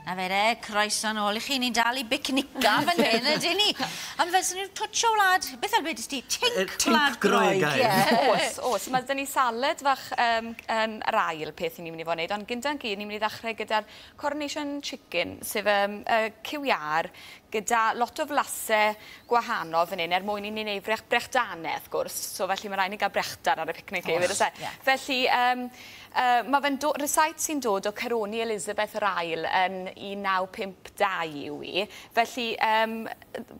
A fe croeso nôl I chi, ni'n dal I bicnica fan hyn, ydyn ni? A fe sy'n ni'n twtsio wlad, beth ar beth ysdi? Tink wlad Groeg. Oes. Mae dyn ni salad fach yn yr ail peth ni'n mynd I fod wneud, ond gynda'n gyd ni'n mynd I ddechrau gyda'r coronation chicken, sef cywiar, gyda lot o flasau gwahanol fan hyn, mwyn I ni'n neud brechdanau, wrth gwrs. So felly mae rhaid ni gael brechdan ar y picnic hefyd. Felly, mae fe'n rysait sy'n dod o Caroni Elizabeth yr ail yn 1952 yw I. Felly,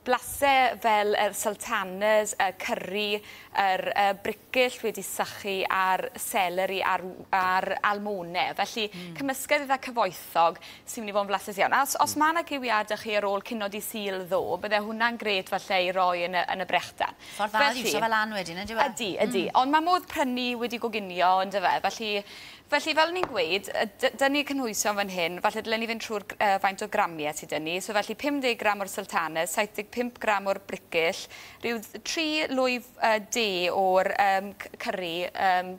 blasau fel y sultanas, y curry, yr bricyll wedi sychu a'r celery a'r almonau. Felly, cymysgedd iddo cyfoethog sy'n mynd I fod yn flasus iawn. Os mae yna cywiadau chi ar ôl cynod I Sul ddo, bydde hwnna'n gret falle I roi yn y brechdan. Ffordd dda iwsio fel an wedyn, ydy we? Ydy. Ond mae modd prynu wedi goginio, ynddo fe. Felly, fel ni'n gweud, dyn ni cynhwyso fan hyn, falle dylen ni fynd trwy'r faint o gramiau sydd dyn ni. So felly 50 gram o'r sultanas, 75 gram o'r bricyll, rhyw 3 lwyf de o'r curry,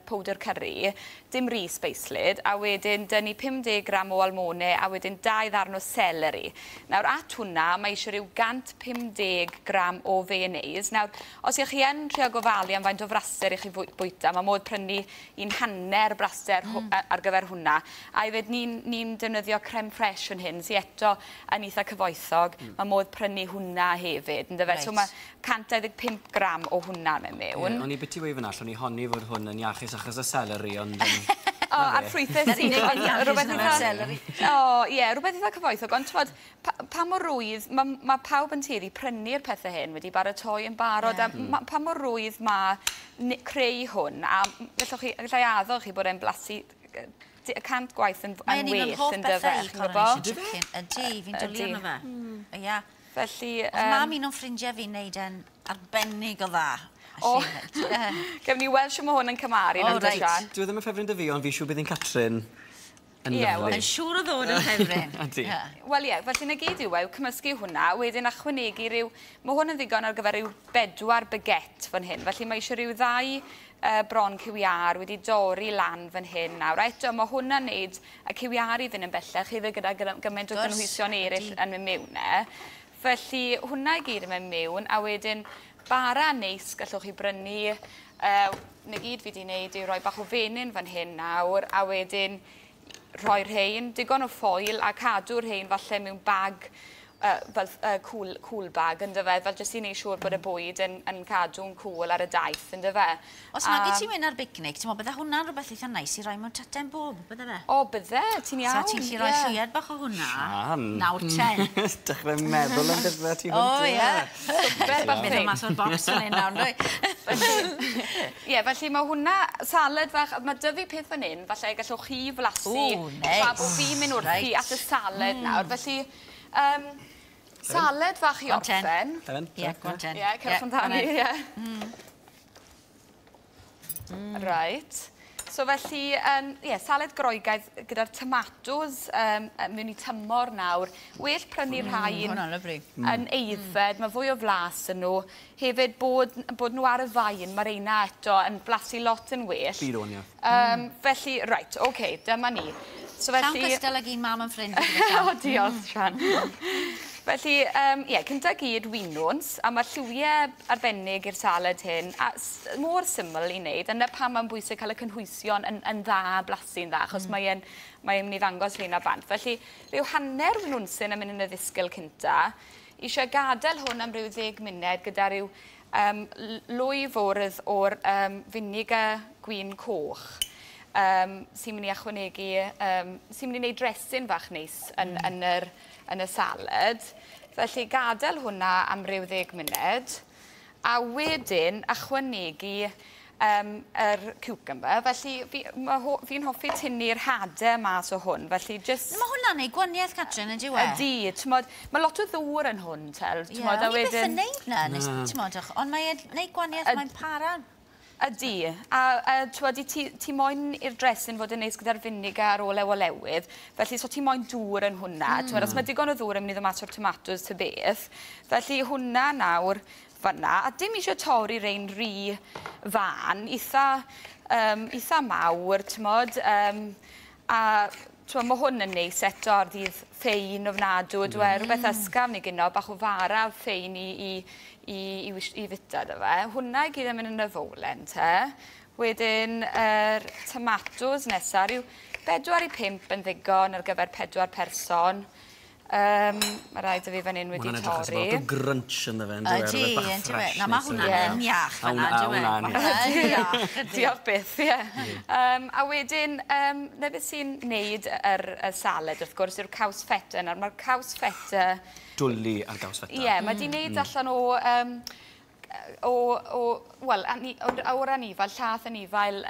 powder curry, dim ris beislyd, a wedyn dyn ni 50 gram o almonau, a wedyn 2 ddarn o celery. Nawr, at hwnna, mae eisiau rhyw 150 gram o mayonnaise. Nawr, os ych chi yn trio gofalu am faint o fraster I chi bwyta, mae modd prynu 1 hanner braster ar gyfer hwnna. A hefyd ni'n defnyddio creme fresh yn hyn, sy'n eto yn eitha cyfoethog. Mae modd prynu hwnna hefyd. So mae 125 gram o hwnna mewn. O'n I byti wei fyna, allwn ni honni fod hwn yn iachus achos y celery, ond... A'r ffrwythau sy'n rhywbeth eitha cyfoethog, ond pa mor rwydd, mae pawb yn tueddu prynu'r pethau hyn wedi baratoi yn barod, a pa mor rwydd mae creu hwn, a gallai addo chi bod e'n blasu 100 gwaith yn well yn dyfech. Ydy, fi'n dwlu yno fe. Ia. Felly... Mam un o'n ffrindiau fi'n neud yn arbennig o dda. Gefn ni weld sy'n mae hwn yn cymaru. Dwi ddim yn ffefryn dy fi, ond fi siw bydd yn Catrin yn lyflu. Yn siŵr o ddod yn ffefryn. Wel felly na gyd yw cymysgu hwnna, wedyn ychwanegu rhyw... Mae hwn yn ddigon ar gyfer rhyw 4 baguette fan hyn, felly mae eisiau rhyw 2 bron cywiar wedi dorri lan fan hyn nawr. Eto, mae hwnna'n neud y cywiar I fynd yn bellach, iddo gyda gymaint o gynhwysion eraill yn mynd mewn e. Felly, hwnna I gyd yn mynd mewn, a wedyn bara neis gallwch chi brynu. Na gyd fi wedi gwneud yw rhoi bach o fenyn fan hyn nawr, a wedyn rhoi'r rhain, digon o ffoil, a cadw'r rhain falle mewn bag, fel cool bag, ynddo fe, fel jyst I wneud siŵr bod y bwyd yn cadw'n cool ar y daith, ynddo fe. Os nag ti'n mynd ar bicnic, ti'n meddwl, bydde hwnna'n rhywbeth eitha neis I roi mewn taten bob, bydde fe? O, bydde, ti'n iawn. So ti'n lli roi llwyed bach o hwnna? Nawr 10. Dechrau meddwl am beth ti hwn. O, ie. Mynd o mas o'r bocs fan hyn nawr, Ie, felly mae hwnna salad fach, mae dyfu peth fan hyn, falle gallwch chi flasu. Fa bod fi'n mynd wrthi at y salad nawr, felly... Salad fach I orffen. Ie, gwanten. Ie, cerwch amdani, ie. Right. So felly, salad groegaidd gyda'r tomatos mewn I tymor nawr. Well prynu rhain yn eiddfed, mae fwy o flas yn nhw. Hefyd bod nhw ar y fain, mae reina eto yn blasu lot yn well. Byd o'n, ie. Felly, right, oce, dyma ni. Llawn cystal ag un mam yn ffrind. O, diolch, Sian. Felly, cynta gyd winwns, a mae'r lliwiau arbennig i'r salad hyn, a mor syml I wneud, yna pam mae'n bwysig cael y cynhwysion yn dda, blasu'n dda, achos mae'n mynd I ddangos hyn a bant. Felly, rhyw hanner winwnsyn yn mynd yn y ddisgyl cynta, eisiau gadael hwn am ryw 10 munud gyda rhyw lwyf o'r vinegar gwyn coch. Sy'n mynd I ychwanegu, sy'n mynd I wneud dressing fach neis yn y salad. Felly gadael hwnna am ryw 10 munud. A wedyn ychwanegu yr cucumber. Felly fi'n hoffi tynnu'r hadau mas o hwn. Felly just... Mae hwnna'n neud gwaniaeth, Catrin, yn diwedd? Ydy. Mae lot o ddŵr yn hwn, tel. Ie, o'n I beth yn neud na, ond mae'n neud gwaniaeth, mae'n para. Ydy, a ti moyn i'r dressing fod yn neis gyda'r vinegar olew olewydd, felly so ti moyn dŵr yn hwnna. Os mae digon o ddŵr yn mynd I ddod mas o'r tomatos ty beth, felly hwnna nawr fanna, a dim eisiau torri rein rhy fan, eitha mawr, a mae hwn yn neis eto ar ddydd ffein ofnadw, dwi rhywbeth ysgaf neu gyno, bach o faraf ffein i fita dy fe. Hwna i gyd yn mynd yn y fowlen te. Wedyn, tomatos nesaf, rhyw 4 i 5 yn ddigon ar gyfer 4 person. Mae rhaid i fi fan hyn wedi torri. Mae'n edrych o grunch yn dda fe. Ydy. Na, mae hwnna'n iach fanna, Diolch byth, ie. A wedyn, na beth sy'n neud y salad, wrth gwrs, yw'r caws feta. Mae'r caws feta... Dwli ar gaws feta. Ie, mae di neud allan o'r anifail, llath anifail,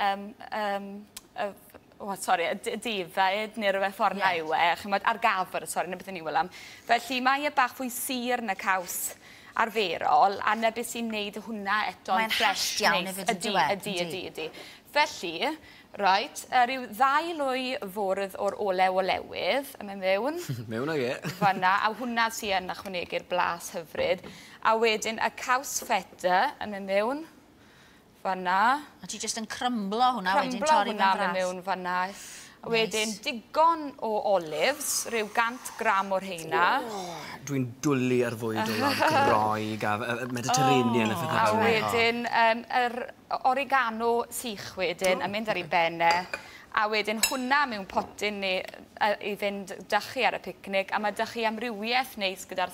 difed neu rhywbeth ffordd na yw ar gafr, neu beth yn i'w am. Felly mae e bach fwy sir na caws arferol, a na beth sy'n neud hwnna eto'n fresh. Mae'n hallt iawn hefyd ydy. Felly, rhyw 2 lwy fwrdd o'r olew olewydd, yn mewn. Mewn ag e. Fanna, a hwnna sy'n ychwanegu'r blas hyfryd. A wedyn y caws feta yn mewn. Fanna. A ti jyst yn crymblo hwnna wedyn torri mewn fras. Mewn fanna. Wedyn digon o olives, rhyw 100 gram o'r heina. Dwi'n dwlu ar fwyd o groi, Mediterranean. A wedyn yr oregano sych wedyn, yn mynd ar ei benne. A wedyn hwnna mewn potyn i fynd dychu ar y picnic, a mae dychu amrywiaeth neis gyda'r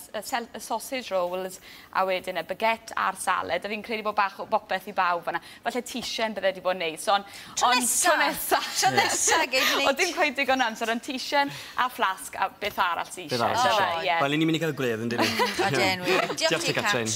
sausage rolls, a wedyn y baguette a'r salad. A fi'n credu bod bach o bopeth i bawb fanna. Falle tisien bydde wedi bod neis, ond... Tro nesa geid ni. O dim cweud digon amser, ond tisien a flasg a beth arall sy'n eisiau. Wel, ni'n mynd i gael gwledd yn dyn ni. Diolch ti, Catrin.